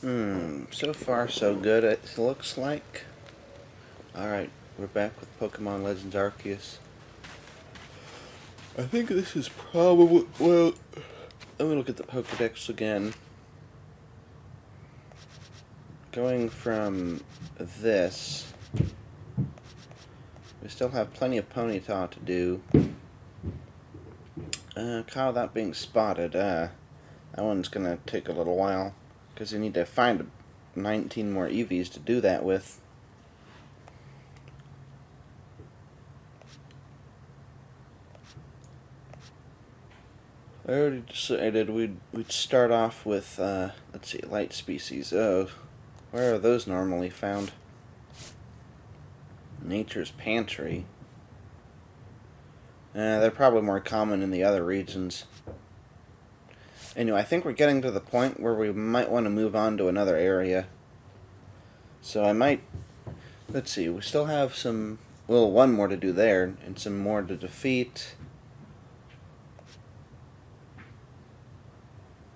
So far so good, it looks like. Alright, we're back with Pokemon Legends Arceus. I think this is probably, well, let me look at the Pokedex again. Going from this, we still have plenty of Ponyta to do. Kyle, that being spotted, that one's gonna take a little while, because you need to find 19 more EVs to do that with. I already decided we'd start off with, let's see, light species. Oh, where are those normally found? Nature's Pantry. They're probably more common in the other regions. Anyway, I think we're getting to the point where we might want to move on to another area. So I might, let's see, we still have some, well, one more to do there, and some more to defeat.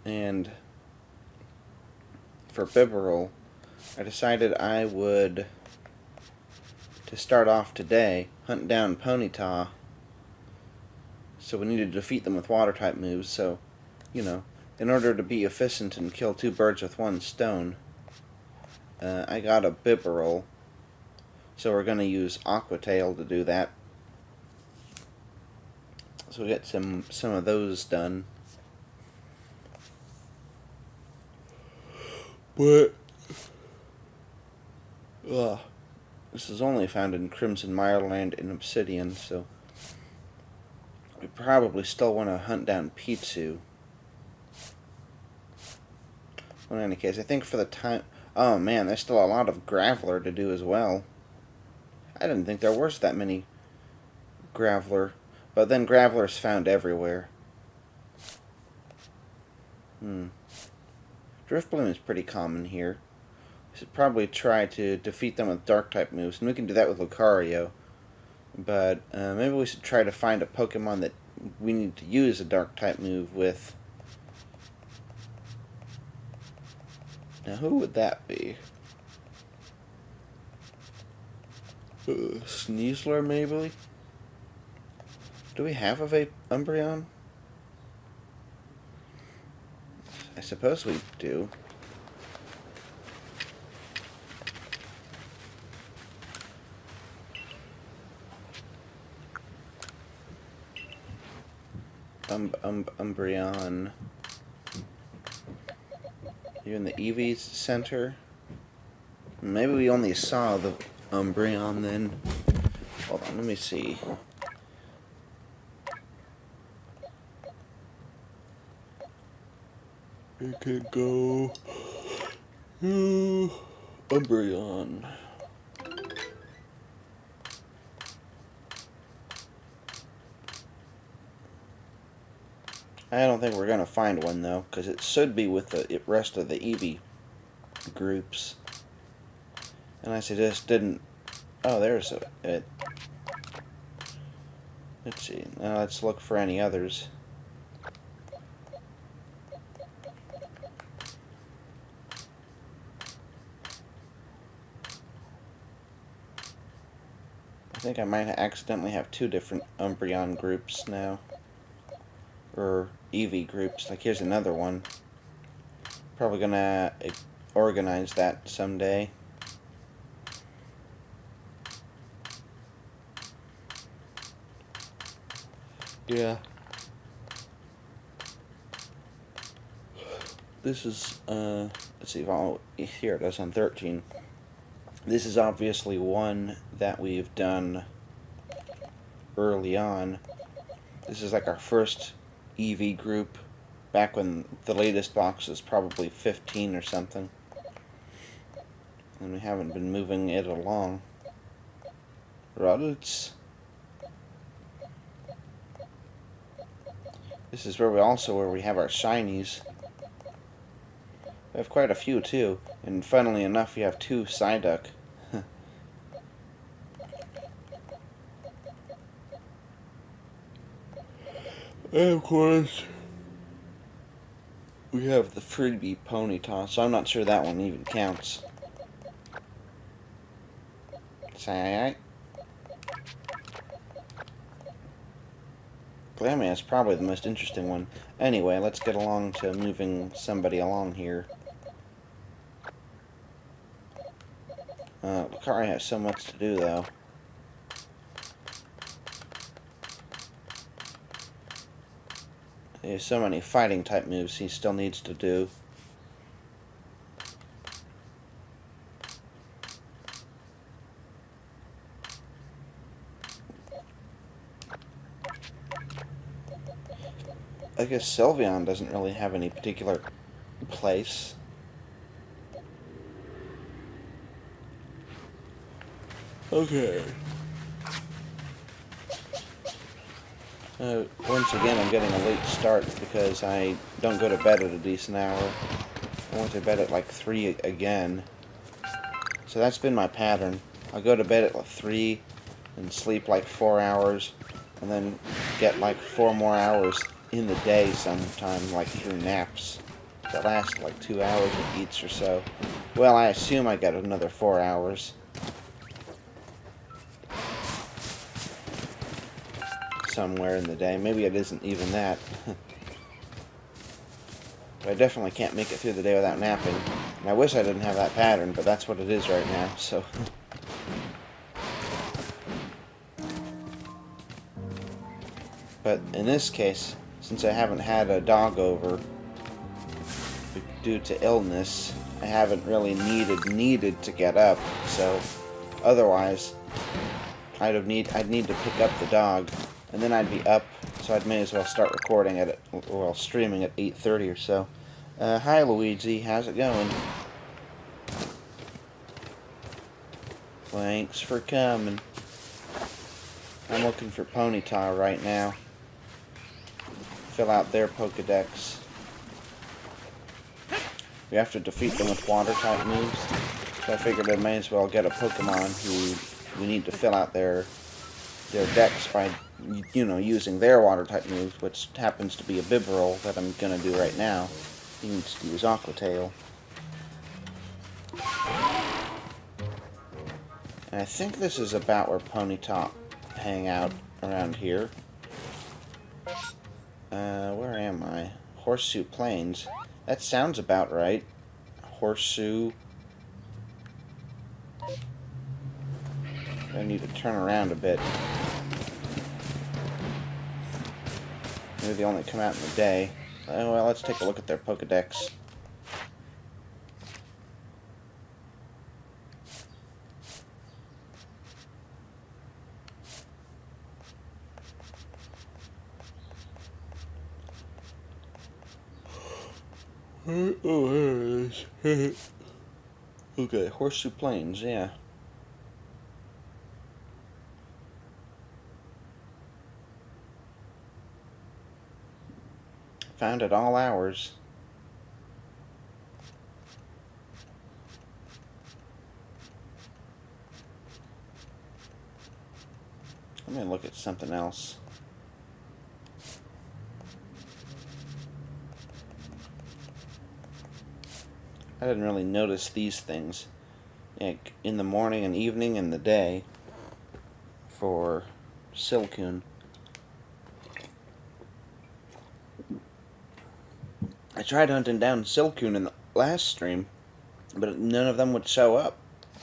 And for Bibarel, I decided I would, to start off today, hunt down Ponyta. So we need to defeat them with water-type moves, so, you know, in order to be efficient and kill two birds with one stone, I got a Bibarel, so we're going to use Aqua Tail to do that. So we get some of those done. But, this is only found in Crimson Mireland and Obsidian, so we probably still want to hunt down Pichu. Well, in any case, I think for the time... Oh man, there's still a lot of Graveler to do as well. I didn't think there was that many Graveler. But then Graveler's found everywhere. Driftbloom is pretty common here. We should probably try to defeat them with Dark-type moves, and we can do that with Lucario. But maybe we should try to find a Pokemon that we need to use a Dark-type move with. Now, who would that be? Sneasler, maybe? Do we have a Umbreon? I suppose we do. Umbreon. You're in the Eevee Center. Maybe we only saw the Umbreon then. Hold on, let me see. It could go Umbreon. I don't think we're going to find one, though, because it should be with the rest of the Eevee groups. Unless it just didn't... Oh, there's it. Let's see. Now let's look for any others. I think I might accidentally have two different Umbreon groups now. Or Eevee groups. Like, here's another one. Probably gonna organize that someday. Yeah. This is, let's see, oh, here it is on 13. This is obviously one that we've done early on. This is like our first Eevee group, back when the latest box was probably 15 or something. And we haven't been moving it along. Roots. This is where we have our shinies. We have quite a few too, and funnily enough, we have two Psyduck. And of course, we have the freebie Ponyta, so I'm not sure that one even counts. Say Glameow is probably the most interesting one. Anyway, let's get along to moving somebody along here. Lucario has so much to do, though. There's so many fighting type moves he still needs to do. I guess Sylveon doesn't really have any particular place. Okay. Once again, I'm getting a late start because I don't go to bed at a decent hour. I went to bed at like 3 again. So that's been my pattern. I'll go to bed at like 3 and sleep like 4 hours, and then get like 4 more hours in the day sometime, like through naps that last like 2 hours each or so. Well, I assume I got another 4 hours. Somewhere in the day. Maybe it isn't even that. But I definitely can't make it through the day without napping. And I wish I didn't have that pattern, but that's what it is right now, so... But in this case, since I haven't had a dog over due to illness, I haven't really needed to get up, so otherwise I'd need to pick up the dog, and then I'd be up, so I may as well start recording at it, well, streaming at 8:30 or so. Hi Luigi, how's it going? Thanks for coming. I'm looking for Ponyta right now. Fill out their Pokedex. We have to defeat them with water-type moves, so I figured I may as well get a Pokemon who we need to fill out their decks by, you know, using their water-type moves, which happens to be a Bibarel that I'm gonna do right now. He needs to use Aqua Tail. And I think this is about where Ponyta hang out around here. Where am I? Horseshoe Plains. That sounds about right. Horseshoe. I need to turn around a bit. Maybe they only come out in the day. Well, let's take a look at their Pokedex. Oh, here it is. Okay, Horseshoe Plains, yeah. Found at all hours. Let me look at something else. I didn't really notice these things, like in the morning and evening and the day for Silcoon. I tried hunting down Silcoon in the last stream, but none of them would show up.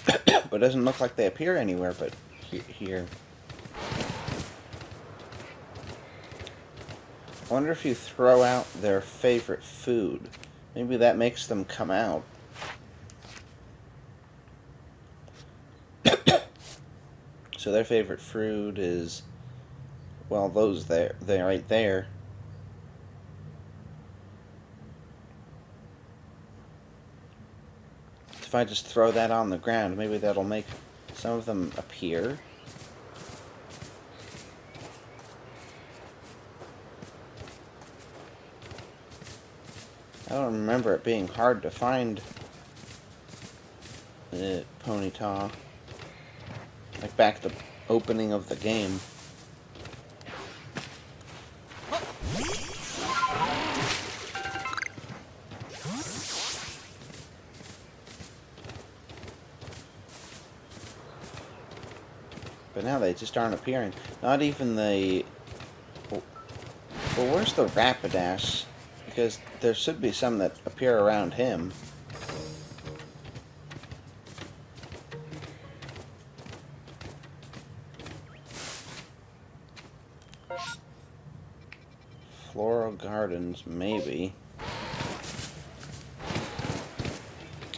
But it doesn't look like they appear anywhere but here. I wonder if you throw out their favorite food. Maybe that makes them come out. So their favorite fruit is, well, those they're right there. If I just throw that on the ground, maybe that'll make some of them appear. I don't remember it being hard to find Ponyta. Like back at the opening of the game. But now they just aren't appearing. Not even the... Well, where's the Rapidash? Because there should be some that appear around him. Floral Gardens, maybe.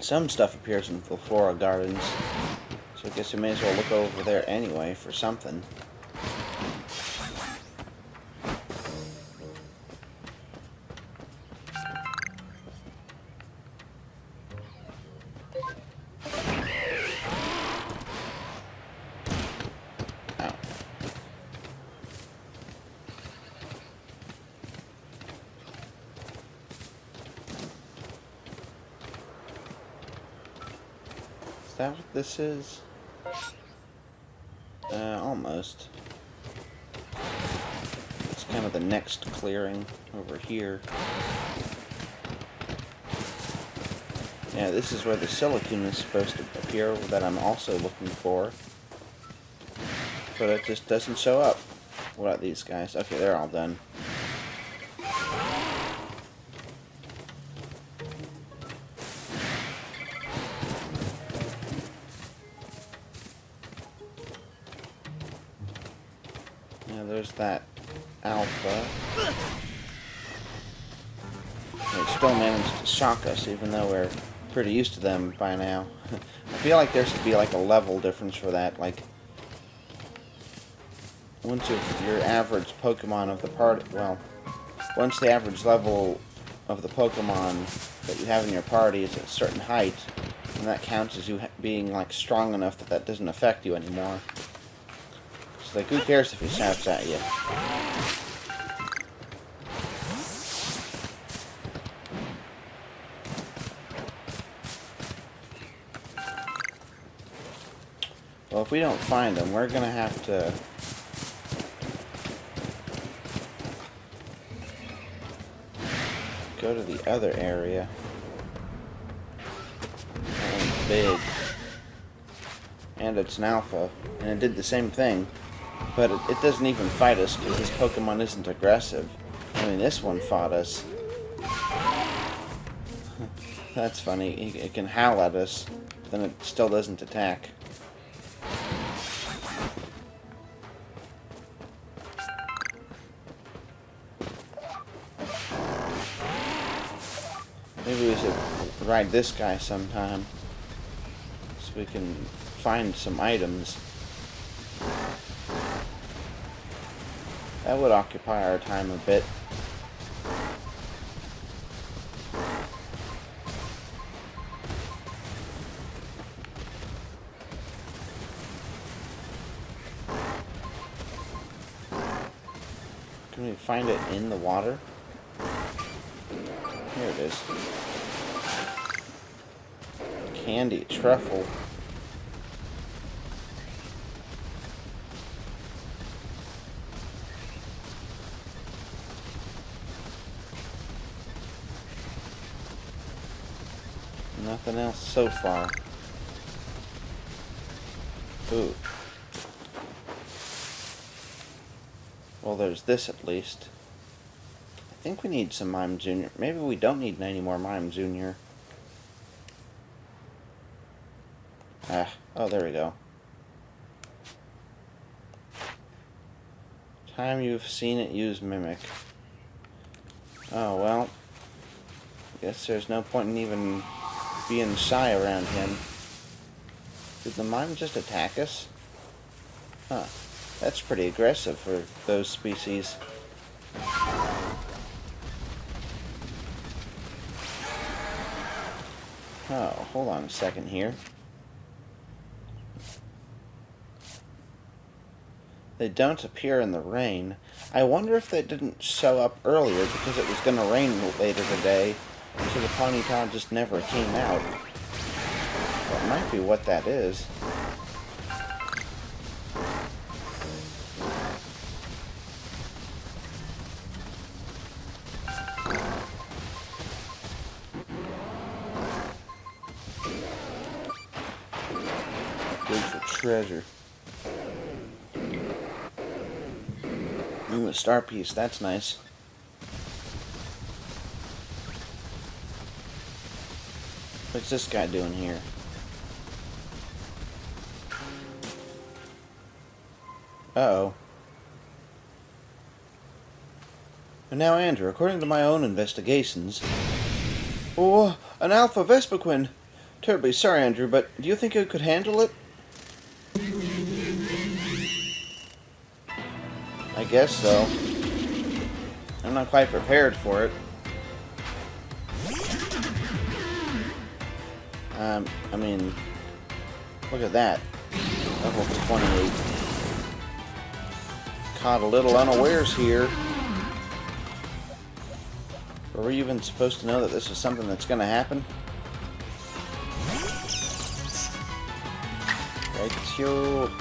Some stuff appears in the Floral Gardens, so I guess we may as well look over there anyway for something. Is that what this is? Almost. It's kind of the next clearing over here. Yeah, this is where the silicone is supposed to appear that I'm also looking for. But it just doesn't show up. What about these guys? Okay, they're all done. There's that alpha. They still managed to shock us, even though we're pretty used to them by now. I feel like there should be like a level difference for that. Like, once your average Pokemon of the party, well, once the average level of the Pokemon that you have in your party is at a certain height, and that counts as you being like strong enough that that doesn't affect you anymore. It's like, who cares if he shouts at you? Well, if we don't find him, we're gonna have to go to the other area. That one's big. And it's an alpha. And it did the same thing. But it doesn't even fight us because this Pokemon isn't aggressive. I mean, this one fought us. That's funny. It can howl at us, but then it still doesn't attack. Maybe we should ride this guy sometime, so we can find some items. That would occupy our time a bit. Can we find it in the water? Here it is. Candy truffle. Nothing else so far. Ooh. Well, there's this at least. I think we need some Mime Jr. Maybe we don't need any more Mime Jr. Oh, there we go. Time you've seen it use Mimic. Oh, well. Guess there's no point in even being shy around him. Did the Mime just attack us? Huh. That's pretty aggressive for those species. Oh, hold on a second here. They don't appear in the rain. I wonder if they didn't show up earlier because it was going to rain later today, so the Ponyta just never came out. That might be what that is. Good for treasure. Ooh, a star piece. That's nice. What's this guy doing here? Uh-oh. And now, Andrew, according to my own investigations... Oh, an Alpha Vespiquen! Terribly sorry, Andrew, but do you think you could handle it? I guess so. I'm not quite prepared for it. I mean, look at that. Level 28. Caught a little unawares here. Were we even supposed to know that this is something that's going to happen? Right, yo.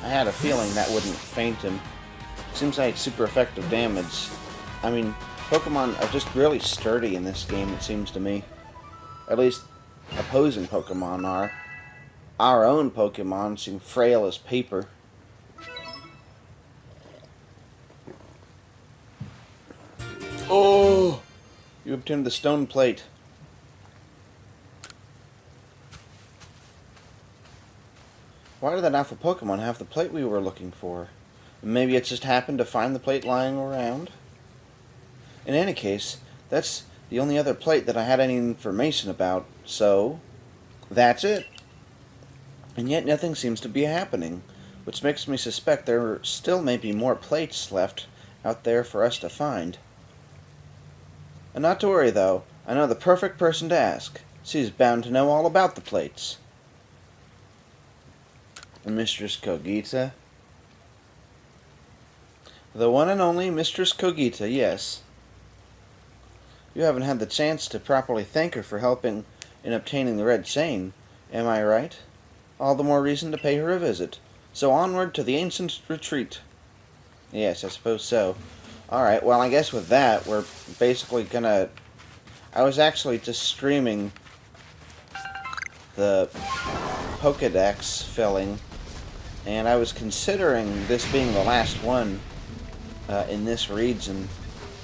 I had a feeling that wouldn't faint him. Seems like super effective damage. I mean, Pokemon are just really sturdy in this game, it seems to me. At least, opposing Pokemon are. Our own Pokemon seem frail as paper. Oh! You obtained the stone plate. Why did that Alpha Pokemon have the plate we were looking for? Maybe it just happened to find the plate lying around? In any case, that's the only other plate that I had any information about, so that's it. And yet nothing seems to be happening, which makes me suspect there still may be more plates left out there for us to find. And not to worry, though. I know the perfect person to ask. She's bound to know all about the plates. Mistress Kogita? The one and only Mistress Kogita, yes. You haven't had the chance to properly thank her for helping in obtaining the Red Chain, am I right? All the more reason to pay her a visit. So onward to the ancient retreat. Yes, I suppose so. Alright, well I guess with that, we're basically gonna... I was actually just streaming the Pokedex filling, and I was considering this being the last one in this region,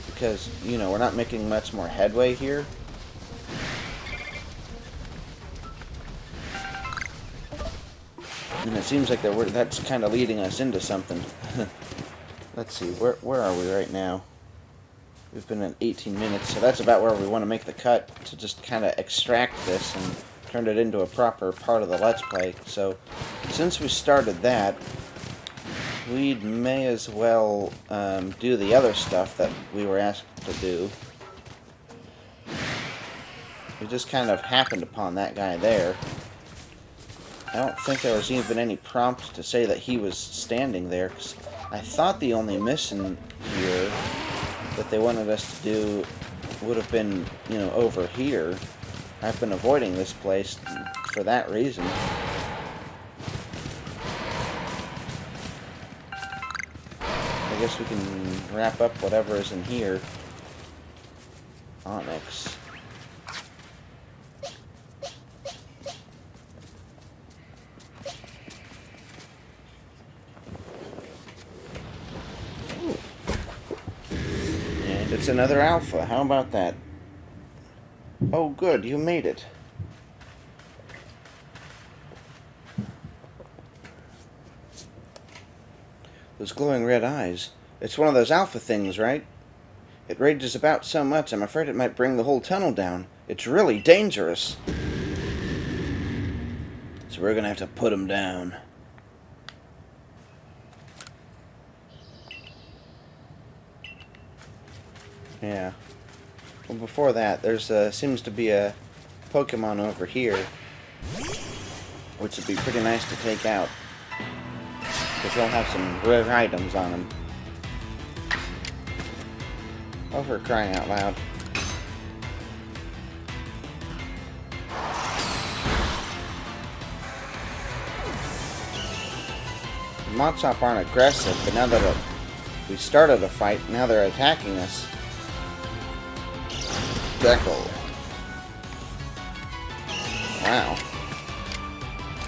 because, you know, we're not making much more headway here. And it seems like that's kind of leading us into something. Let's see, where are we right now? We've been at 18 minutes, so that's about where we want to make the cut to just kind of extract this and turn it into a proper part of the Let's Play. So, since we started that, we may as well do the other stuff that we were asked to do. We just kind of happened upon that guy there. I don't think there was even any prompt to say that he was standing there, because I thought the only mission here that they wanted us to do would have been, you know, over here. I've been avoiding this place for that reason. I guess we can wrap up whatever is in here. Onyx. And it's another alpha. How about that? Oh, good. You made it. Those glowing red eyes. It's one of those alpha things, right? It rages about so much, I'm afraid it might bring the whole tunnel down. It's really dangerous. So we're gonna have to put him down. Yeah. Well, before that, there's seems to be a Pokemon over here, which would be pretty nice to take out, because they'll have some rare items on them. Oh, for crying out loud. Machop aren't aggressive, but now that we started a fight, now they're attacking us. Jackal. Wow.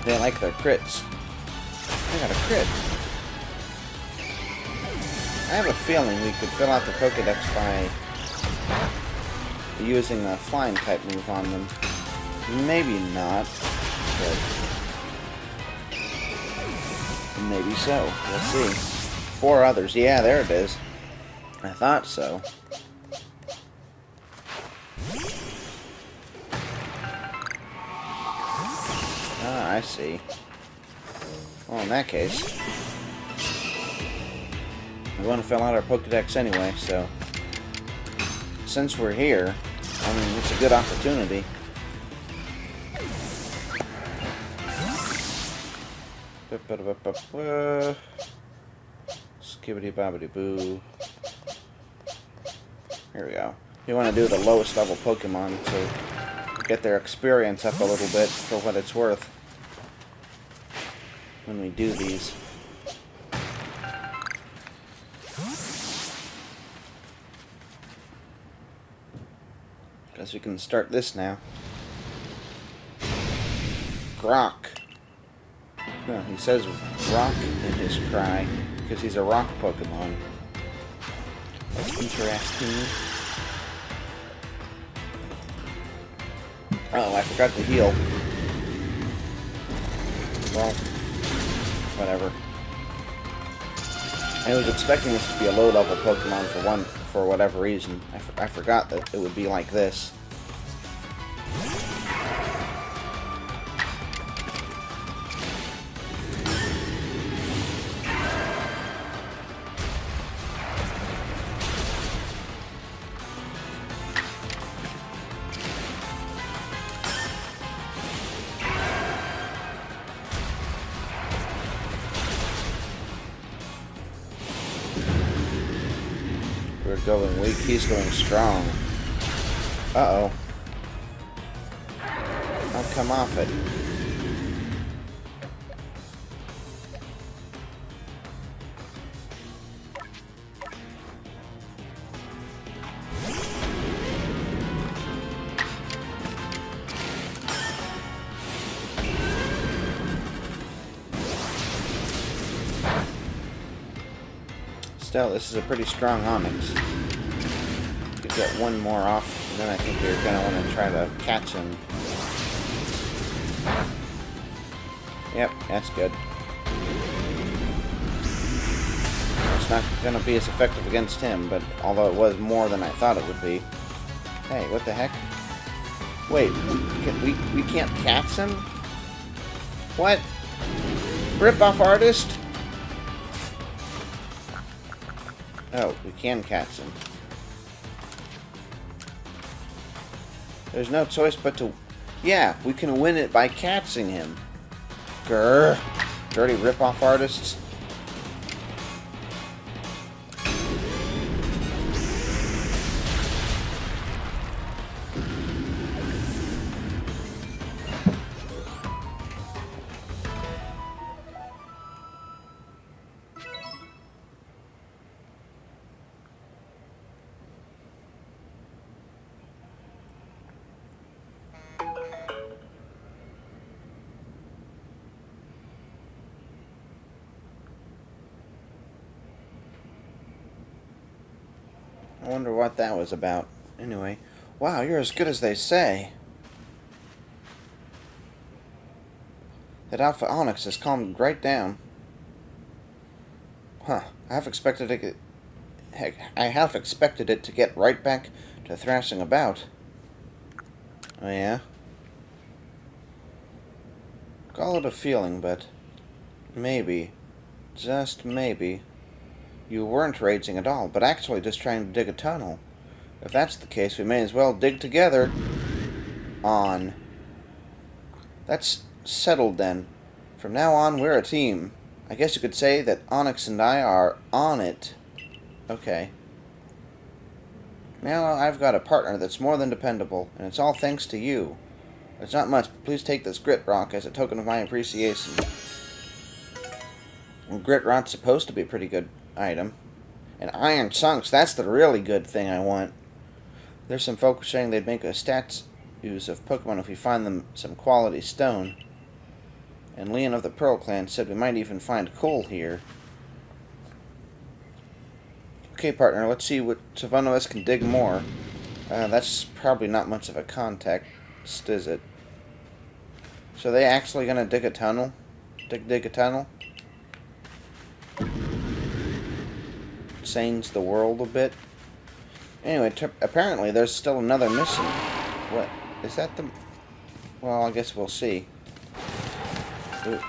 They like their crits. I got a crit. I have a feeling we could fill out the Pokedex by using a flying type move on them. Maybe not, but maybe so. We'll see. 4 others. Yeah, there it is. I thought so. Ah, I see. Well, in that case, we want to fill out our Pokedex anyway, so since we're here, I mean, it's a good opportunity. Skibbity bobbity boo. Here we go. You want to do the lowest level Pokemon to get their experience up a little bit for what it's worth when we do these. Guess we can start this now. Grok. Well, he says rock in his cry because he's a rock Pokemon. That's interesting. Oh, I forgot to heal. Well, whatever. I was expecting this to be a low-level Pokemon for whatever reason. I forgot that it would be like this. We're going weak, he's going strong. Uh-oh. I'll come off it. Still, this is a pretty strong Onix. Could get one more off, and then I think you're going to want to try to catch him. Yep, that's good. It's not going to be as effective against him, but although it was more than I thought it would be. Hey, what the heck? Wait, we can't catch him? What? Rip-off artist? Oh, we can catch him. There's no choice but to... Yeah, we can win it by catching him. Grr. Dirty rip-off artists. I wonder what that was about. Anyway, wow, you're as good as they say. That Alpha Onix has calmed right down. Huh, I have expected it to get right back to thrashing about. Oh yeah? Call it a feeling, but maybe, just maybe, you weren't raging at all, but actually just trying to dig a tunnel. If that's the case, we may as well dig together. On. That's settled then. From now on, we're a team. I guess you could say that Onix and I are on it. Okay. Now I've got a partner that's more than dependable, and it's all thanks to you. It's not much, but please take this grit rock as a token of my appreciation. And grit rock's supposed to be a pretty good item. And iron chunks, that's the really good thing I want. There's some folks saying they'd make a stats use of Pokemon if we find them some quality stone. And Leon of the Pearl Clan said we might even find coal here. Okay, partner, let's see which one of us can dig more. That's probably not much of a context, is it? So are they actually gonna dig a tunnel? Dig a tunnel? Change the world a bit. Anyway, apparently there's still another mission. What? Is that the... Well, I guess we'll see. Ooh.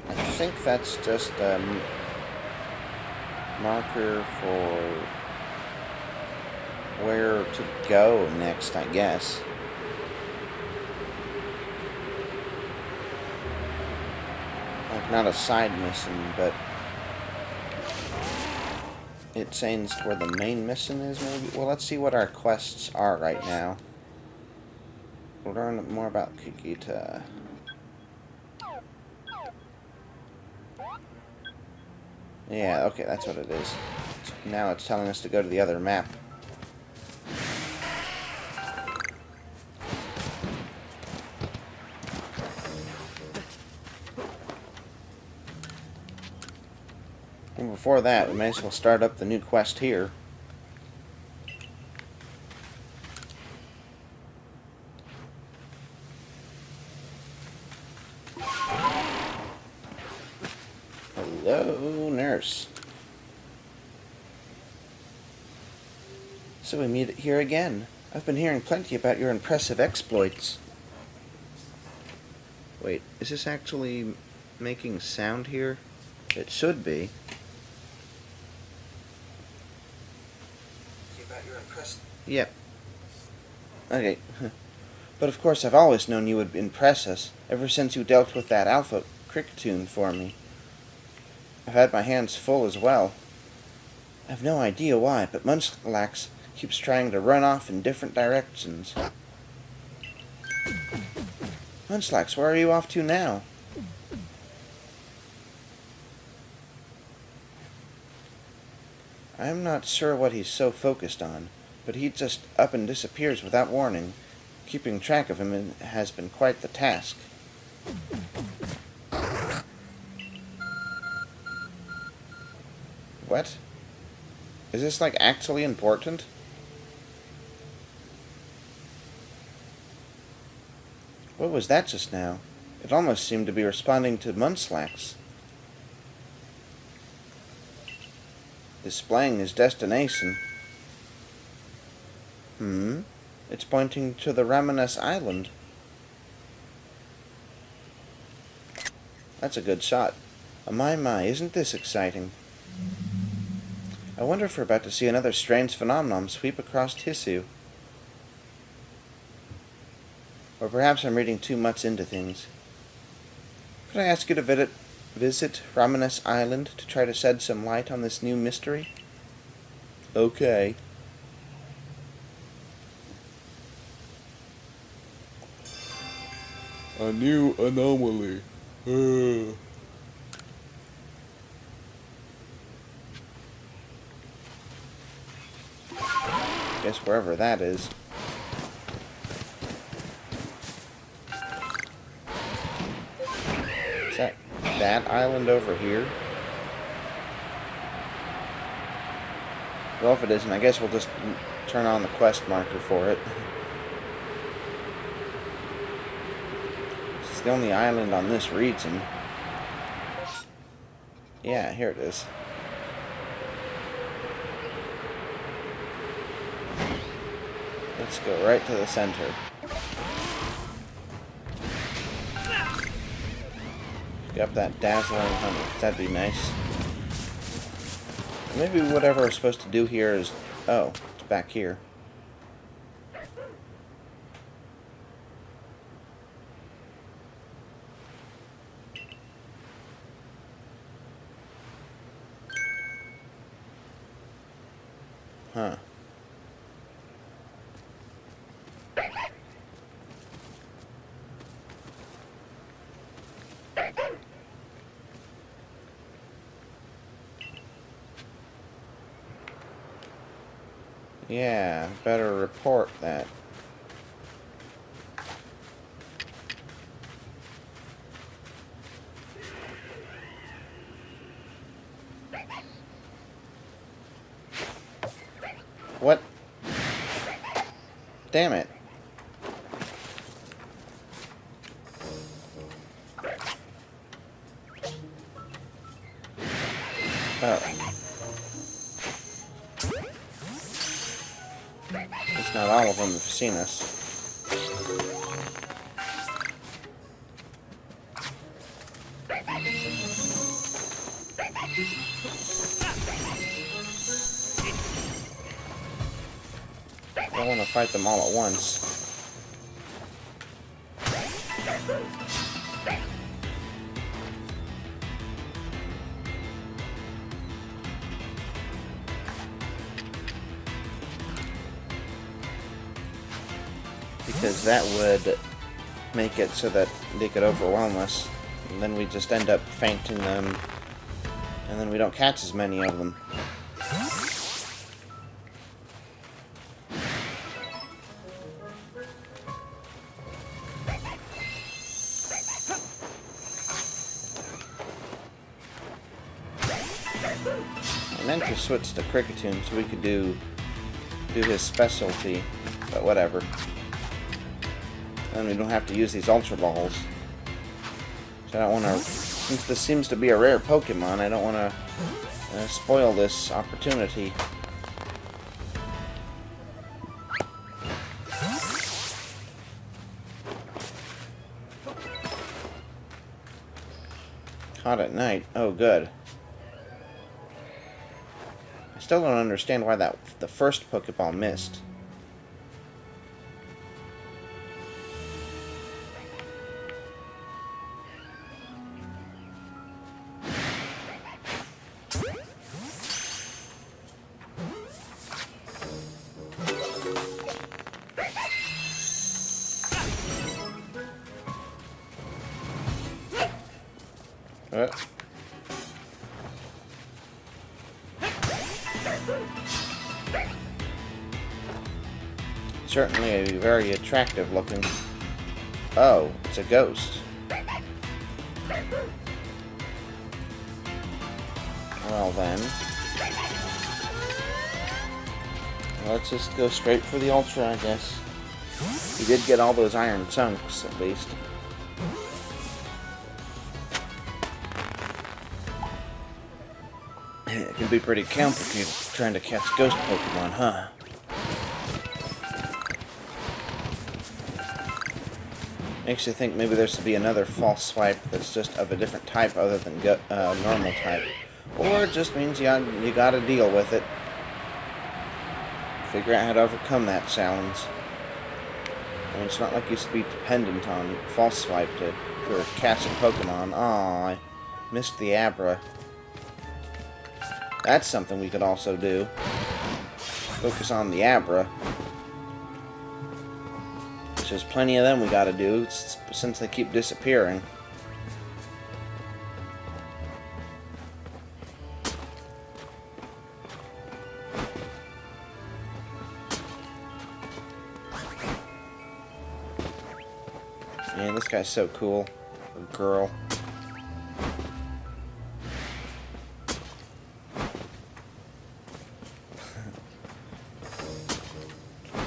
I think that's just a marker for where to go next, I guess. Like, not a side mission, but it saying where the main mission is, maybe? Well, let's see what our quests are right now. We'll learn more about Kikita. Yeah, okay, that's what it is. Now it's telling us to go to the other map. And before that, we may as well start up the new quest here. Hello, nurse. So we meet here again. I've been hearing plenty about your impressive exploits. Wait, is this actually making sound here? It should be. About your impressive... Yep. Okay. But of course I've always known you would impress us, ever since you dealt with that Alpha Cricketune for me. I've had my hands full as well. I've no idea why, but Munchlax keeps trying to run off in different directions. Munchlax, where are you off to now? I'm not sure what he's so focused on, but he just up and disappears without warning. Keeping track of him has been quite the task. What? Is this, like, actually important? What was that just now? It almost seemed to be responding to Munchlax. Displaying his destination. It's pointing to the Ramenus Island. That's a good shot. My, isn't this exciting? I wonder if we're about to see another strange phenomenon sweep across Tissu. Or perhaps I'm reading too much into things. Could I ask you to visit Ramenus Island to try to shed some light on this new mystery? Okay. A new anomaly. Guess wherever that is. Is that island over here? Well, if it isn't, I guess we'll just turn on the quest marker for it. It's the only island on this region. Yeah, here it is. Let's go right to the center. Pick up that dazzling honey. That'd be nice. Maybe whatever we're supposed to do here is... Oh, it's back here. Yeah, better report that. What? Damn it. Oh. It's not all of them have seen us. I want to fight them all at once. Because that would make it so that they could overwhelm us. And then we just end up fainting them. And then we don't catch as many of them. I meant to switch to Cricketune so we could do his specialty, but whatever. Then we don't have to use these Ultra Balls. So I don't want to, since this seems to be a rare Pokemon, I don't want to spoil this opportunity. Caught at night. Oh, good. I still don't understand why the first Pokeball missed. Certainly a very attractive looking. Oh, it's a ghost. Well then. Let's just go straight for the Ultra, I guess. We did get all those iron chunks, at least. It can be pretty complicated trying to catch ghost Pokemon, huh? Makes you think maybe there should be another false swipe that's just of a different type other than normal type. Or it just means you gotta deal with it. Figure out how to overcome that challenge. I mean, it's not like you should be dependent on false swipe for catching Pokemon. Aw, I missed the Abra. That's something we could also do. Focus on the Abra. There's plenty of them we gotta do, since they keep disappearing. Man, this guy's so cool. A girl.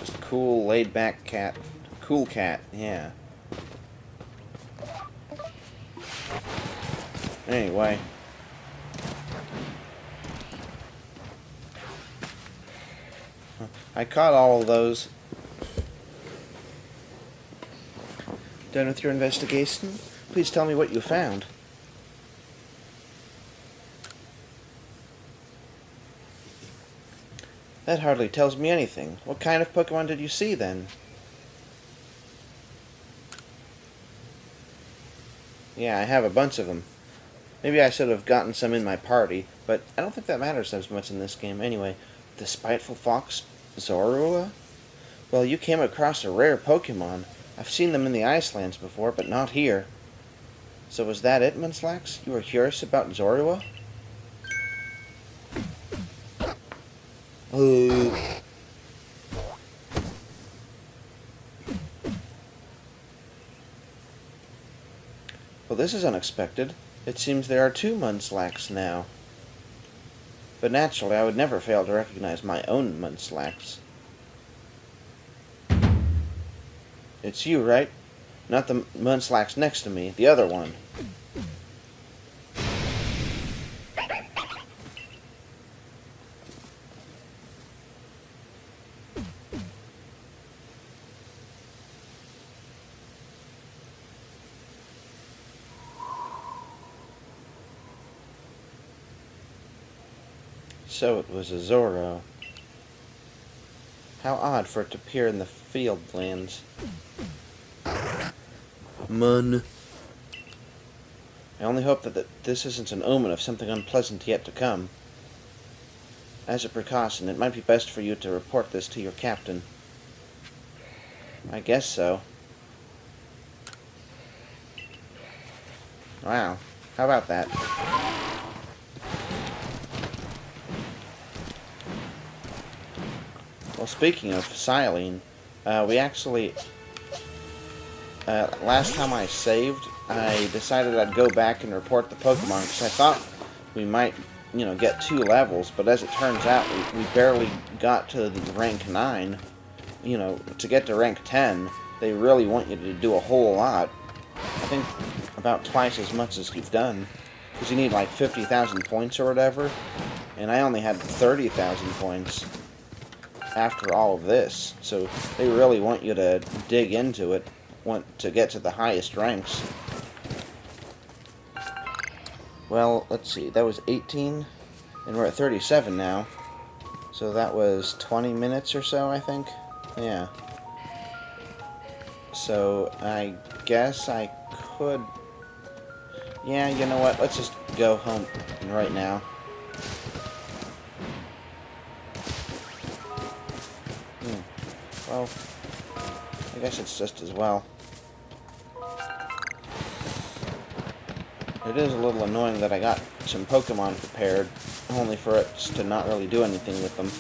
Just a cool, laid-back cat. Cool cat, yeah. Anyway. I caught all of those. Done with your investigation? Please tell me what you found. That hardly tells me anything. What kind of Pokemon did you see, then? Yeah, I have a bunch of them. Maybe I should have gotten some in my party, but I don't think that matters as much in this game anyway. The spiteful fox, Zorua? Well, you came across a rare Pokemon. I've seen them in the Icelands before, but not here. So was that it, Munchlax? You were curious about Zorua? Well, this is unexpected. It seems there are 2 Munchlax now. But naturally, I would never fail to recognize my own Munchlax. It's you, right? Not the Munchlax next to me, the other one. So it was a Zoro. How odd for it to appear in the Fieldlands. Mun. I only hope that this isn't an omen of something unpleasant yet to come. As a precaution, it might be best for you to report this to your captain. I guess so. Wow. How about that? Well, speaking of Silene, we actually... last time I saved, I decided I'd go back and report the Pokemon, because I thought we might, get 2 levels, but as it turns out, we barely got to the rank 9. To get to rank 10, they really want you to do a whole lot. I think about twice as much as you've done, because you need like 50,000 points or whatever, and I only had 30,000 points after all of this, so they really want you to dig into it, want to get to the highest ranks. Well, let's see, that was 18, and we're at 37 now, so that was 20 minutes or so, I think. Yeah. So, I guess I could... Yeah, you know what, let's just go home right now. Well, I guess it's just as well. It is a little annoying that I got some Pokemon prepared, only for it to not really do anything with them.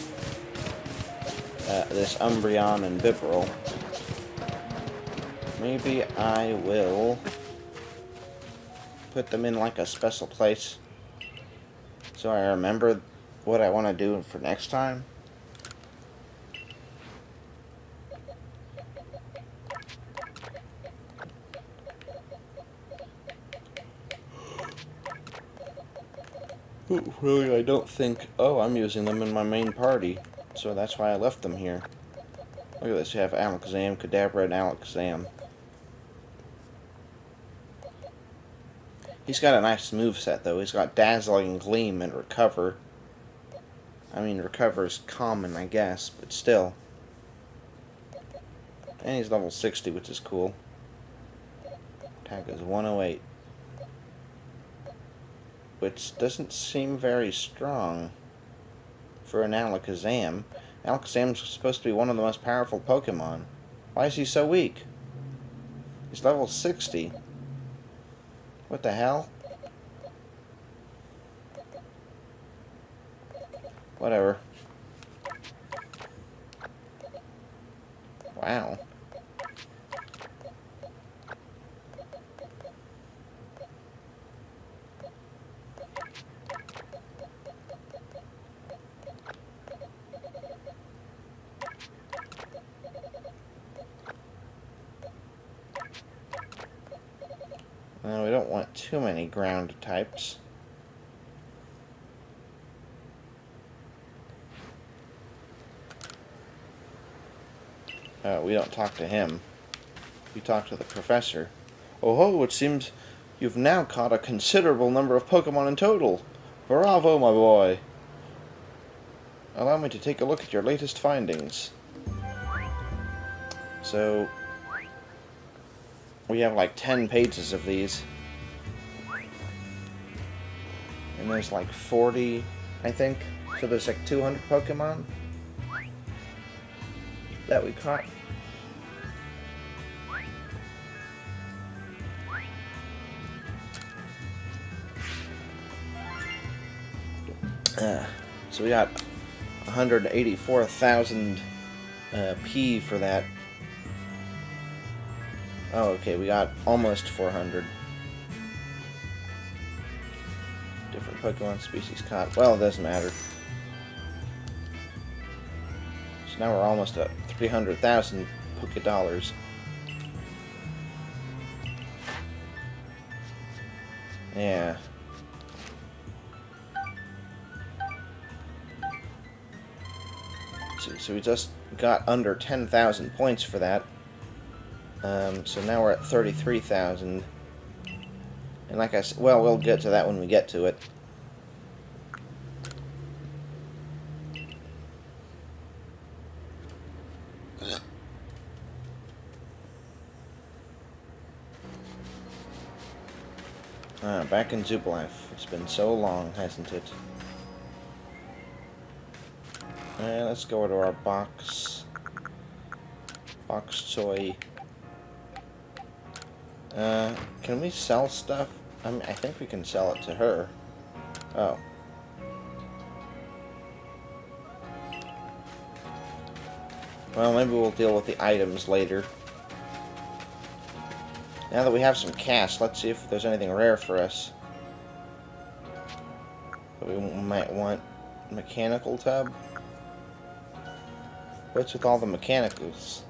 This Umbreon and Bibarel. Maybe I will put them in like a special place so I remember what I want to do for next time. Really, I don't think... Oh, I'm using them in my main party, so that's why I left them here. Look at this, you have Alakazam, Kadabra, and Alakazam. He's got a nice moveset, though. He's got Dazzling Gleam and Recover. I mean, Recover's common, I guess, but still. And he's level 60, which is cool. Attack is 108. Which doesn't seem very strong for an Alakazam. Alakazam's supposed to be one of the most powerful Pokemon. Why is he so weak? He's level 60. What the hell? Whatever. Wow. Now, we don't want too many ground types. We don't talk to him. We talk to the professor. Oh ho, it seems you've now caught a considerable number of Pokemon in total. Bravo, my boy. Allow me to take a look at your latest findings. So, we have like 10 pages of these. And there's like 40, I think. So there's like 200 Pokemon that we caught. So we got 184,000 P for that. Oh, okay, we got almost 400. Different Pokemon species caught. Well, it doesn't matter. So now we're almost at 300,000 Pokedollars. Yeah. So we just got under 10,000 points for that. So now we're at 33,000. And like I said, well, we'll get to that when we get to it. Back in Jubilife. It's been so long, hasn't it? Let's go to our box. Box toy. Can we sell stuff? I mean, I think we can sell it to her. Oh. Well, maybe we'll deal with the items later. Now that we have some cash, let's see if there's anything rare for us. We might want mechanical tub. What's with all the mechanicals?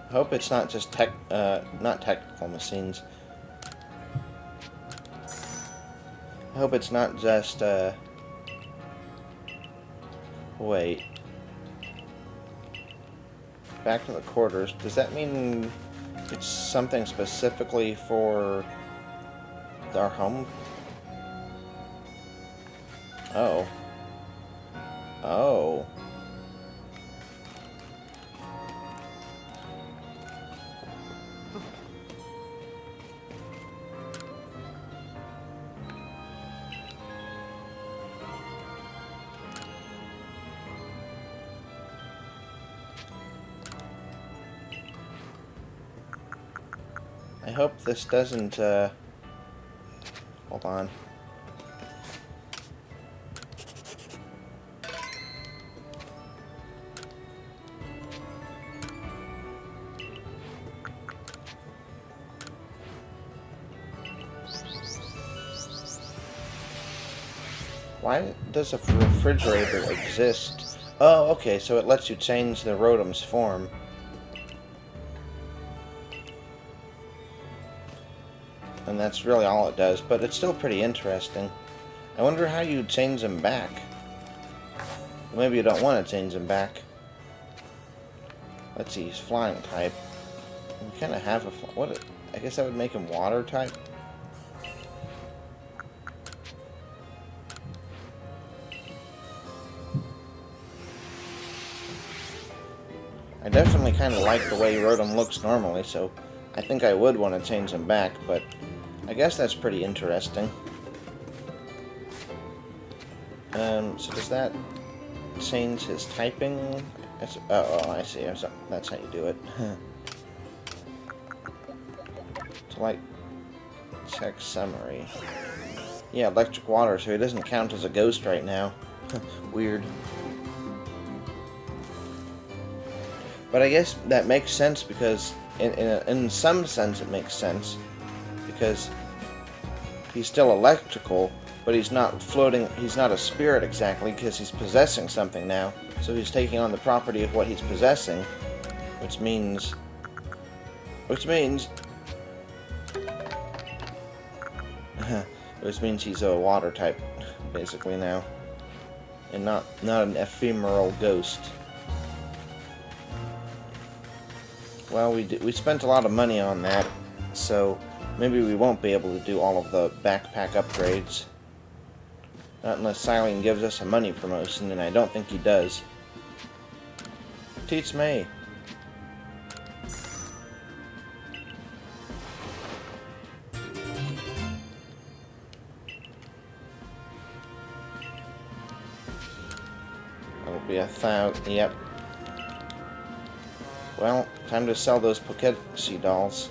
I hope it's not just not technical machines. I hope it's not just, wait. Back to the quarters. Does that mean it's something specifically for our home? Oh. Oh. I hope this doesn't, hold on. Why does a refrigerator exist? Oh, okay, so it lets you change the Rotom's form. And that's really all it does, but it's still pretty interesting. I wonder how you change them back. Maybe you don't want to change them back. Let's see, he's flying type. We kind of have a... What? I guess that would make him water type? I definitely kind of like the way Rotom looks normally, so I think I would want to change him back, but I guess that's pretty interesting. So does that change his typing? Oh, I see. That's how you do it. To like check summary. Yeah, electric water, so he doesn't count as a ghost right now. Weird. But I guess that makes sense because, in some sense, it makes sense because he's still electrical, but he's not floating. He's not a spirit exactly because he's possessing something now. So he's taking on the property of what he's possessing, which means he's a water type, basically now, and not an ephemeral ghost. Well, we spent a lot of money on that, so maybe we won't be able to do all of the backpack upgrades. Not unless Silene gives us a money promotion, and I don't think he does. Teach me. That'll be 1,000. Yep. Well, time to sell those Pokedex dolls.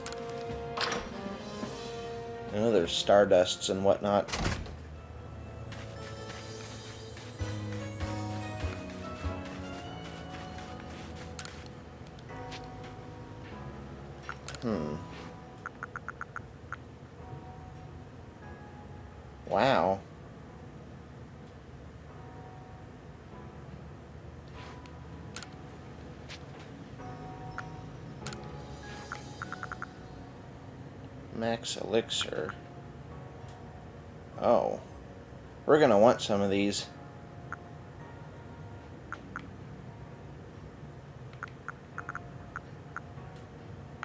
I know there's Stardusts and whatnot. Wow. Max Elixir. Oh. We're gonna want some of these.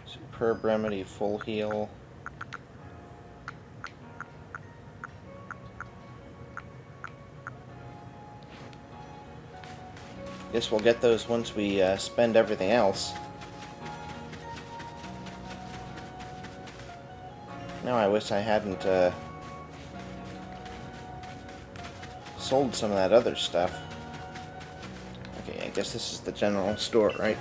Superb Remedy, Full Heal. Guess we'll get those once we spend everything else. Now I wish I hadn't sold some of that other stuff. Okay, I guess this is the general store, right?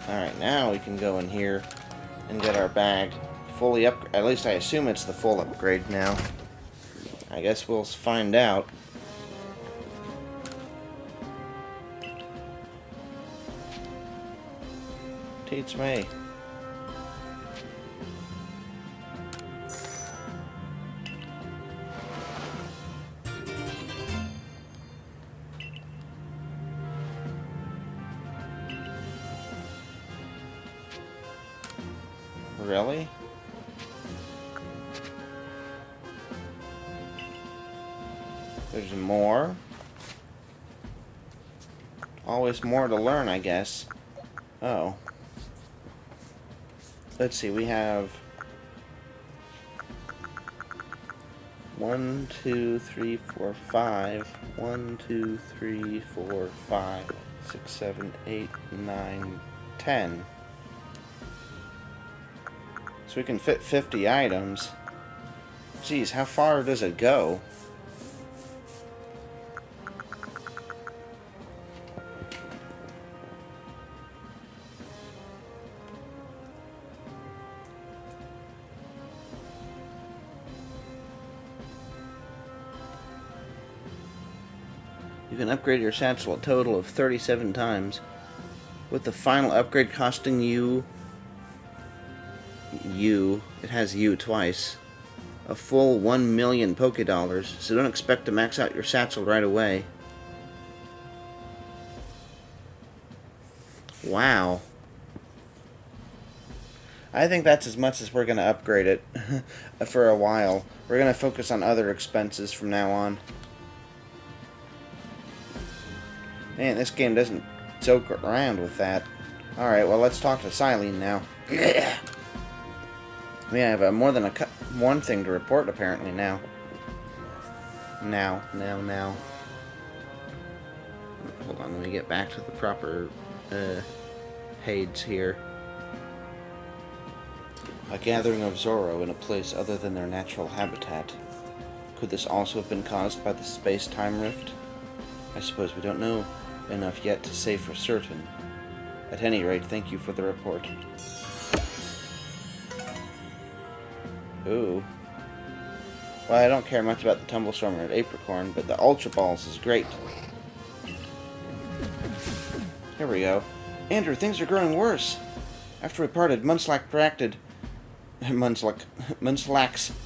Alright, now we can go in here and get our bag fully up. At least I assume it's the full upgrade now. I guess we'll find out. Teach me. Really? There's more. Always more to learn, I guess. Oh. Let's see, we have 1, 2, 3, 4, 5. 1, 2, 3, 4, 5, 6, 7, 8, 9, 10. So we can fit 50 items. Geez, how far does it go? You can upgrade your satchel a total of 37 times, with the final upgrade costing you, it has you twice, a full 1 million Pokedollars, so don't expect to max out your satchel right away. Wow. I think that's as much as we're going to upgrade it for a while. We're going to focus on other expenses from now on. Man, this game doesn't joke around with that. Alright, well, let's talk to Silene now. We have more than one thing to report, apparently, now. Now. Hold on, let me get back to the proper page here. A gathering of Zoro in a place other than their natural habitat. Could this also have been caused by the space-time rift? I suppose we don't know enough yet to say for certain. At any rate, thank you for the report. Ooh. Well, I don't care much about the Tumblestorm or Apricorn, but the Ultra Balls is great. Here we go. Andrew, things are growing worse. After we parted, Munchlax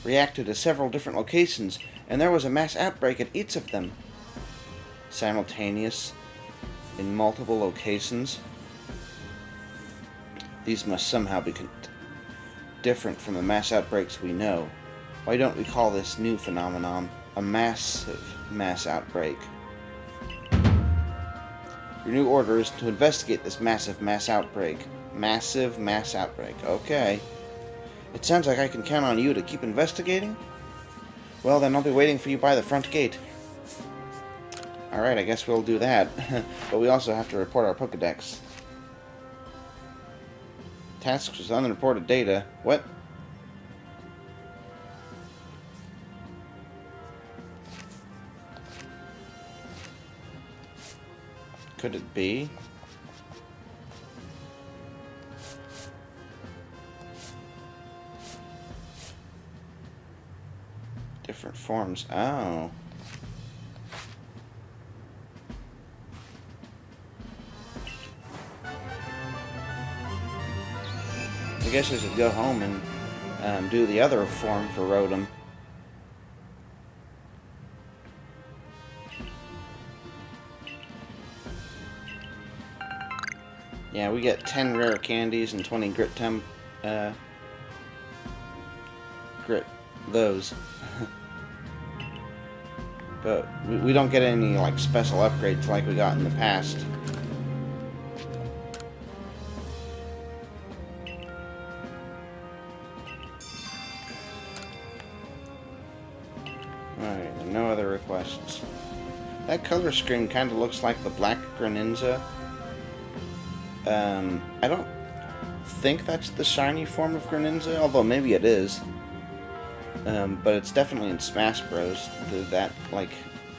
reacted to several different locations, and there was a mass outbreak at each of them. Simultaneous, in multiple locations. These must somehow be different from the mass outbreaks we know. Why don't we call this new phenomenon a massive mass outbreak? Your new order is to investigate this massive mass outbreak. Massive mass outbreak. Okay. It sounds like I can count on you to keep investigating? Well, then I'll be waiting for you by the front gate. Alright, I guess we'll do that. But we also have to report our Pokedex. Tasks with unreported data. What? Could it be? Different forms. Oh. I guess I should go home and do the other form for Rotom. Yeah, we get 10 rare candies and 20 grit those. But we don't get any like special upgrades like we got in the past. Alright, no other requests. That color screen kind of looks like the black Greninja. I don't think that's the shiny form of Greninja, although maybe it is. But it's definitely in Smash Bros. That, like,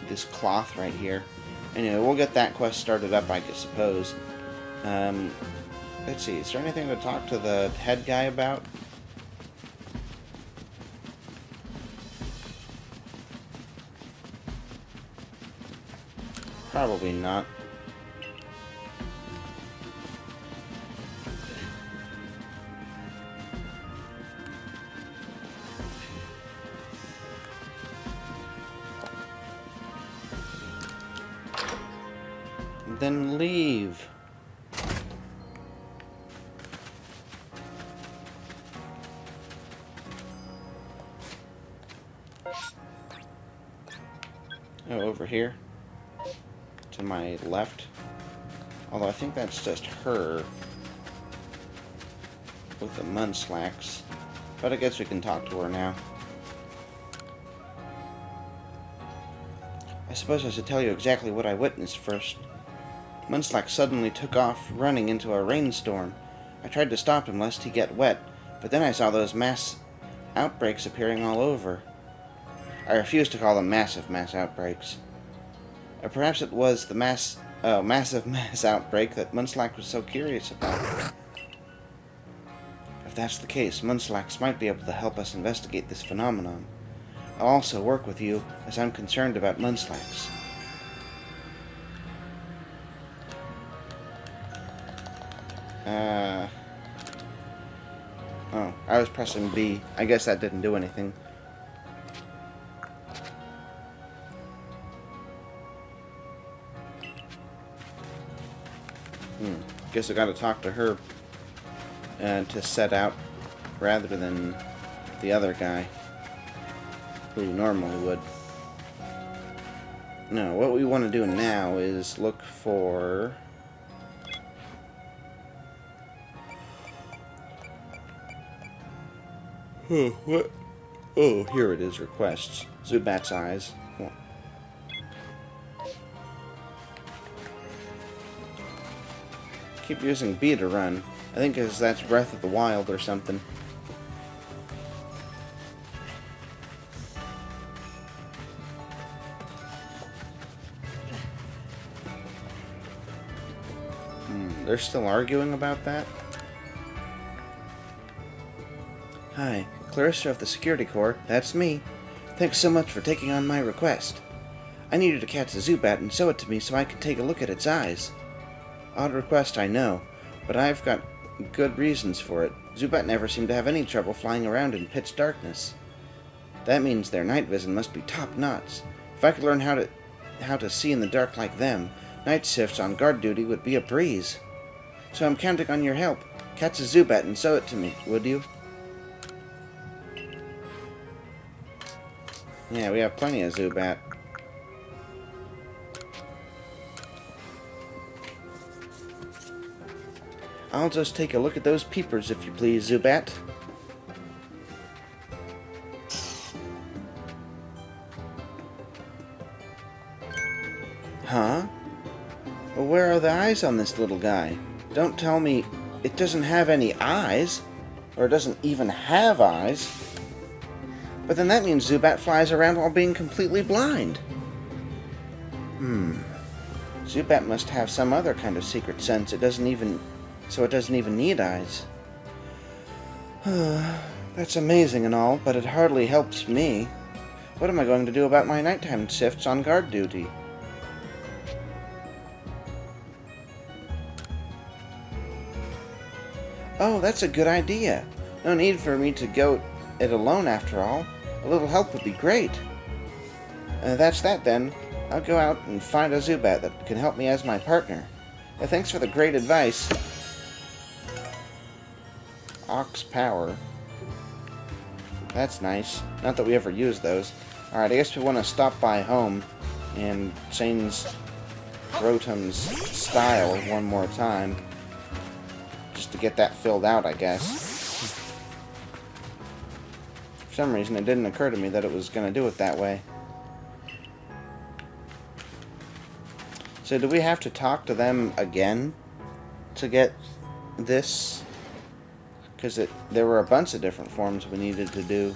this cloth right here. Anyway, we'll get that quest started up, I suppose. Let's see, is there anything to talk to the head guy about? Probably not. Then leave. Oh, over here. To my left. Although I think that's just her. With the Munchlax. But I guess we can talk to her now. I suppose I should tell you exactly what I witnessed first. Munchlax suddenly took off, running into a rainstorm. I tried to stop him lest he get wet, but then I saw those mass outbreaks appearing all over. I refuse to call them massive mass outbreaks. Or perhaps it was the massive mass outbreak that Munchlax was so curious about. If that's the case, Munchlax might be able to help us investigate this phenomenon. I'll also work with you, as I'm concerned about Munchlax. Oh, I was pressing B. I guess that didn't do anything. Guess I gotta talk to her to set out rather than the other guy who normally would. No, what we want to do now is look for... Oh, what? Oh, here it is, requests. Zubat's eyes. Well, keep using B to run. I think that's Breath of the Wild or something. They're still arguing about that? Hi, Clarissa of the Security Corps, that's me. Thanks so much for taking on my request. I needed to catch a Zubat and show it to me so I could take a look at its eyes. Odd request, I know, but I've got good reasons for it. Zubat never seemed to have any trouble flying around in pitch darkness. That means their night vision must be top-notch. If I could learn how to see in the dark like them, night shifts on guard duty would be a breeze. So I'm counting on your help. Catch a Zubat and show it to me, would you? Yeah, we have plenty of Zubat. I'll just take a look at those peepers, if you please, Zubat. Huh? Well, where are the eyes on this little guy? Don't tell me it doesn't have any eyes. Or it doesn't even have eyes. But then that means Zubat flies around while being completely blind. Zubat must have some other kind of secret sense. It doesn't even need eyes. That's amazing and all, but it hardly helps me. What am I going to do about my nighttime shifts on guard duty? Oh, that's a good idea. No need for me to go it alone after all. A little help would be great. That's that then. I'll go out and find a Zubat that can help me as my partner. Thanks for the great advice. Ox Power. That's nice. Not that we ever use those. Alright, I guess we want to stop by home and change Rotom's style one more time. Just to get that filled out, I guess. For some reason, it didn't occur to me that it was going to do it that way. So do we have to talk to them again to get this? Because there were a bunch of different forms we needed to do.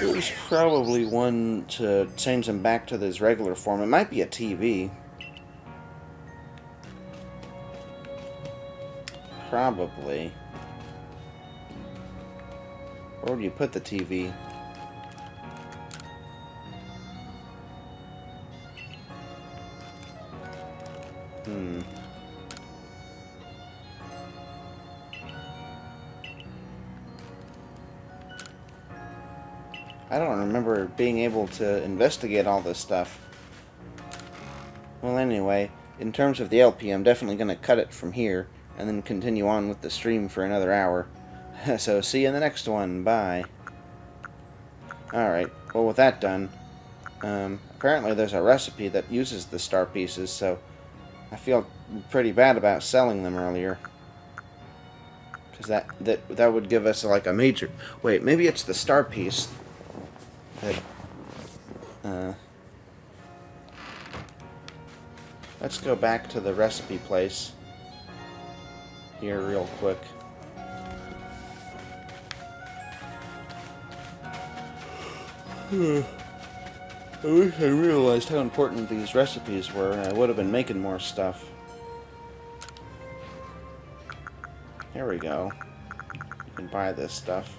There's probably one to change them back to this regular form. It might be a TV. Probably. Where would you put the TV? I don't remember being able to investigate all this stuff. Well, anyway, in terms of the LP, I'm definitely going to cut it from here and then continue on with the stream for another hour. So, see you in the next one. Bye. Alright, well, with that done, apparently there's a recipe that uses the star pieces, so I feel pretty bad about selling them earlier. Because that would give us, like, a major... Wait, maybe it's the star piece that... Let's go back to the recipe place here real quick. I wish I realized how important these recipes were. I would have been making more stuff. Here we go. You can buy this stuff.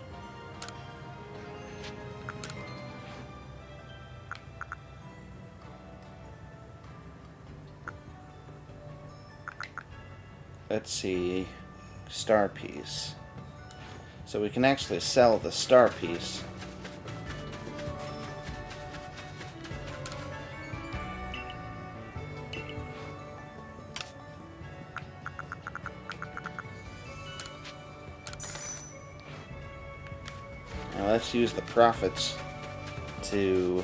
Let's see. Star piece. So we can actually sell the star piece. Now let's use the profits to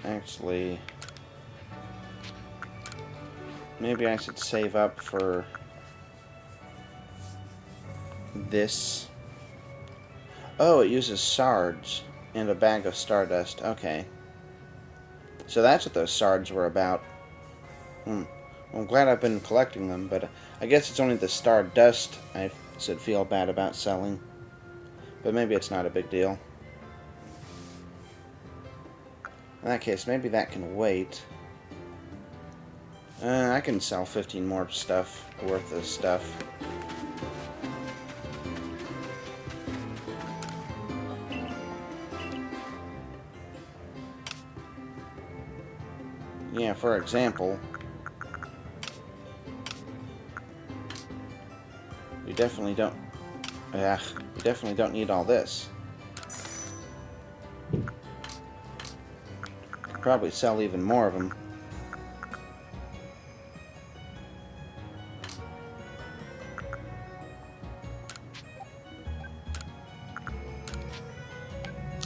actually, maybe I should save up for this. Oh, it uses shards and a bag of stardust. Okay. So that's what those shards were about. Well, I'm glad I've been collecting them, but I guess it's only the stardust I should feel bad about selling. But maybe it's not a big deal. In that case, maybe that can wait. I can sell 15 more stuff, worth of stuff. Yeah, for example, we definitely don't need all this. Could probably sell even more of them.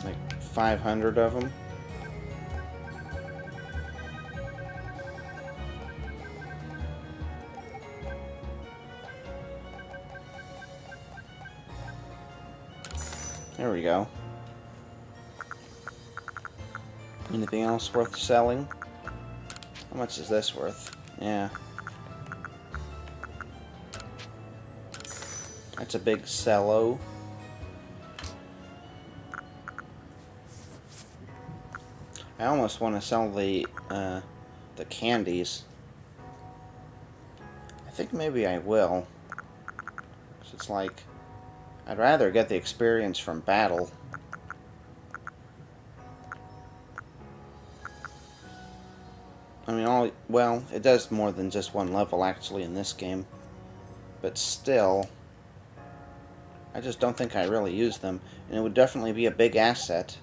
Like 500 of them. There we go. Anything else worth selling? How much is this worth? Yeah. That's a big cello. I almost want to sell the candies. I think maybe I will. 'Cause it's like, I'd rather get the experience from battle. I mean, well, it does more than just one level actually in this game. But still, I just don't think I really use them. And it would definitely be a big asset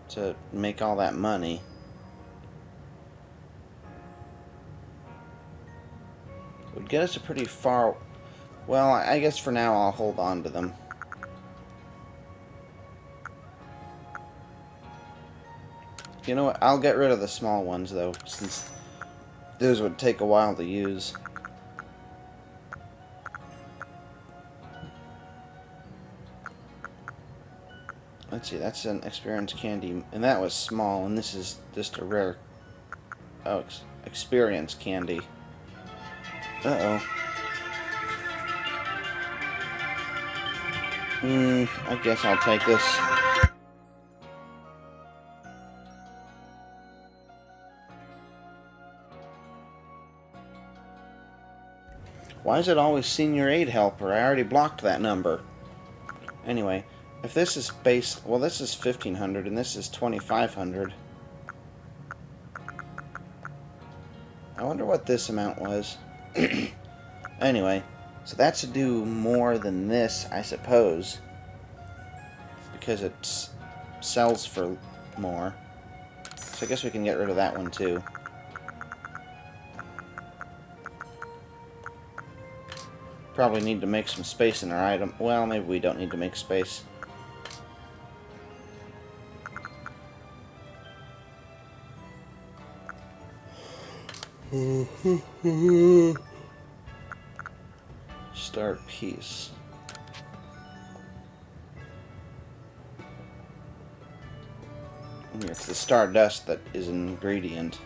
to make all that money. It would get us a pretty far... Well, I guess for now I'll hold on to them. You know what? I'll get rid of the small ones, though, since those would take a while to use. Let's see, that's an experience candy, and that was small, and this is just a rare... Oh, experience candy. Uh-oh. I guess I'll take this. Why is it always senior aid helper? I already blocked that number. Anyway, if this is base... Well, this is 1,500 and this is 2,500. I wonder what this amount was. Anyway, so that should do more than this, I suppose. Because it sells for more. So I guess we can get rid of that one too. Probably need to make some space in our item. Well, maybe we don't need to make space. Start piece. It's the stardust that is an ingredient.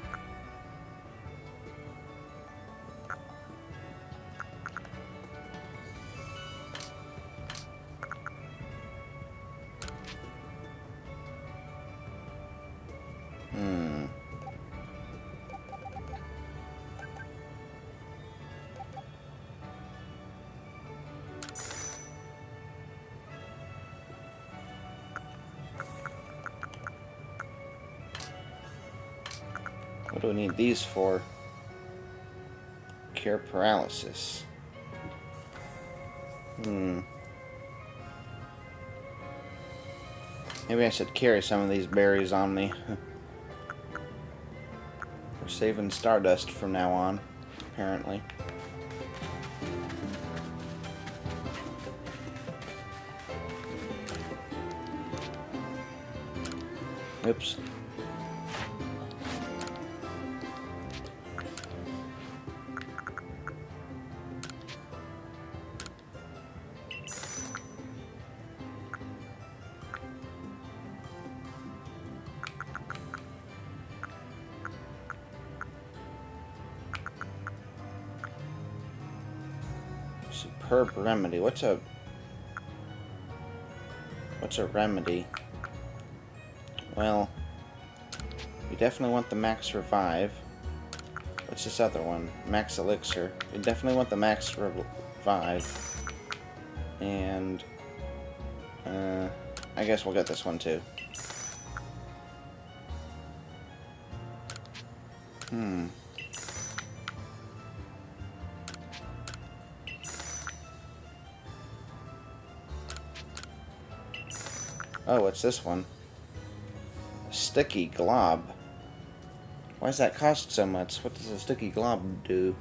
What do we need these for? Cure paralysis. Maybe I should carry some of these berries on me. We're saving stardust from now on, apparently. Oops. Superb remedy. What's a remedy? Well, we definitely want the max revive. What's this other one? Max elixir. We definitely want the max revive. And I guess we'll get this one too. Oh, what's this one? A sticky glob. Why does that cost so much? What does a sticky glob do?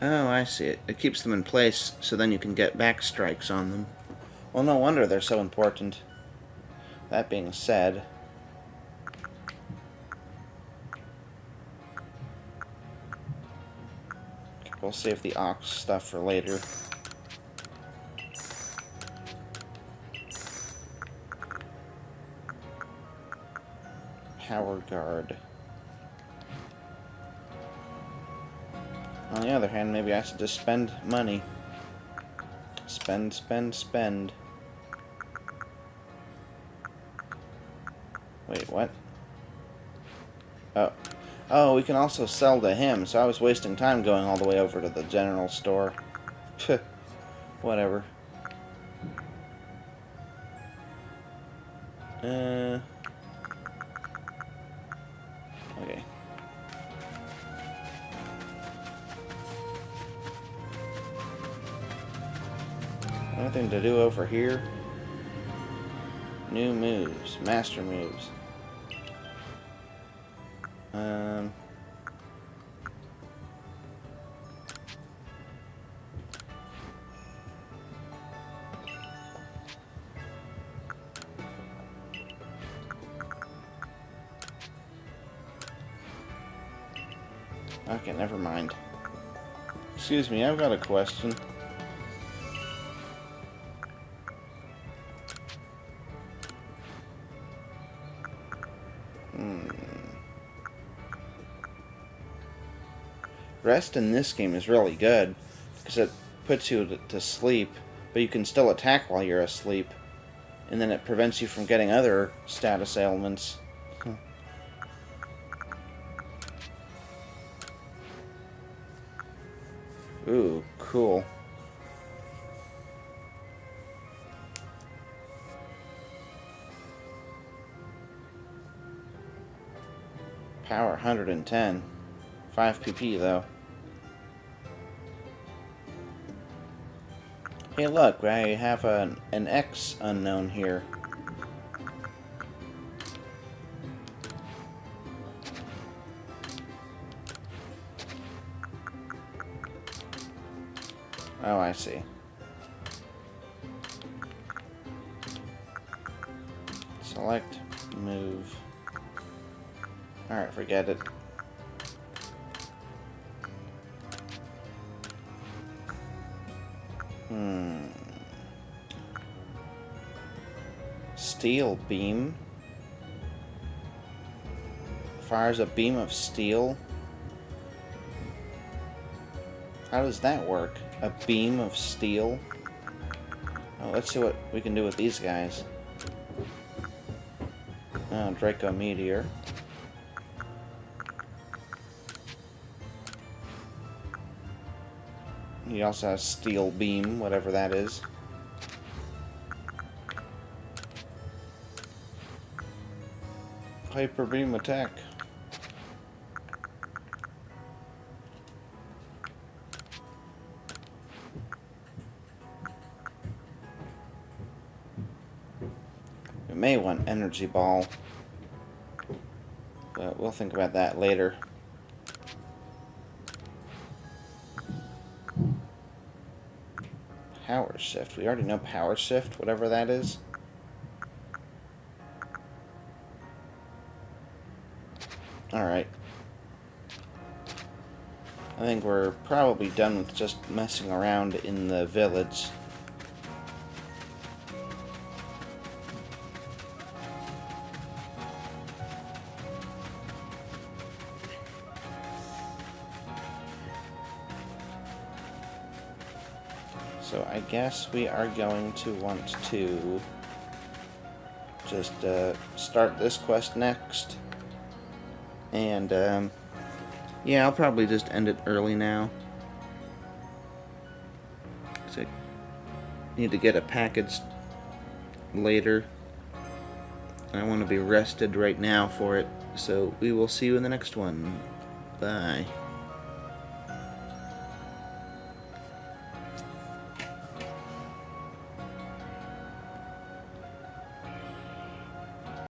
Oh, I see it. It keeps them in place so then you can get back strikes on them. Well, no wonder they're so important. That being said, we'll save the ox stuff for later. Power guard. On the other hand, maybe I should just spend money. Spend, spend, spend. Wait, what? Oh. Oh, we can also sell to him, so I was wasting time going all the way over to the general store. Whatever. Okay. Nothing to do over here. New moves. Master moves. Okay, never mind. Excuse me, I've got a question. Rest in this game is really good because it puts you to sleep, but you can still attack while you're asleep, and then it prevents you from getting other status ailments. Ooh, cool. Power 110. 5 PP though. Hey look, I have an X unknown here. Oh, I see. Select, move. Alright, forget it. Steel beam. Fires a beam of steel. How does that work? A beam of steel? Oh, let's see what we can do with these guys. Oh, Draco Meteor. He also has Steel Beam, whatever that is. Hyper Beam attack. We may want Energy Ball, but we'll think about that later. Power Shift. We already know Power Shift, whatever that is. Alright. I think we're probably done with just messing around in the village. So I guess we are going to want to just start this quest next. And yeah, I'll probably just end it early now. 'Cause I need to get a package later. I want to be rested right now for it. So we will see you in the next one. Bye.